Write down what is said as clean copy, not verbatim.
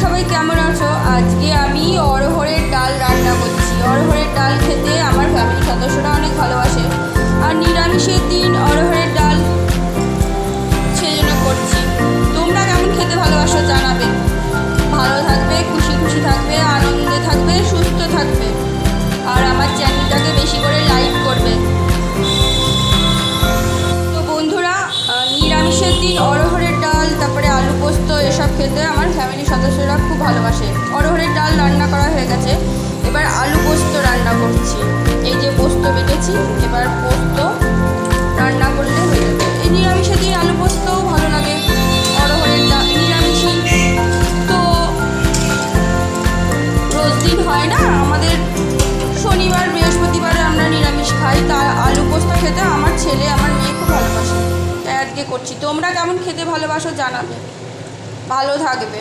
সবাই কেমন আছো? আজকে আমি অড়হরের ডাল রান্না করছি। অড়হরের ডাল খেতে আমার ফ্যামিলির সদস্যরা অনেক ভালোবাসে, আর নিরামিষের দিন অড়হরের ডাল সেই জন্য করছি। তোমরা কেমন খেতে ভালোবাসো জানাবে। ভালো থাকবে, খুশি খুশি থাকবে, আনন্দে থাকবে, সুস্থ থাকবে, আর আমার চ্যানেলটাকে বেশি করে লাইক করবে। তো বন্ধুরা, নিরামিষের দিন অড়হরের ডাল, তারপরে আলু পোস্ত এসব খেতে আমার ফ্যামিলির সদস্যরা খুব ভালোবাসে। অড়হরের ডাল রান্না করা হয়ে গেছে, এবার আলু পোস্ত রান্না করছি। এই যে পোস্ত বেটেছি, এবার পোস্ত রান্না করলে হয়ে যাবে। এই নিরামিষের দিন আলু পোস্তও ভালো লাগে। অড়হরের ডাল নিরামিষই তো রোজ দিন হয় না, আমাদের শনিবার বৃহস্পতিবারে আমরা নিরামিষ খাই। তার আলু পোস্ত খেতে আমার ছেলে আমার মেয়ে খুব ভালোবাসে, তাই আজকে করছি। তোমরা কেমন খেতে ভালোবাসো জানাবে। ভালো থাকবে।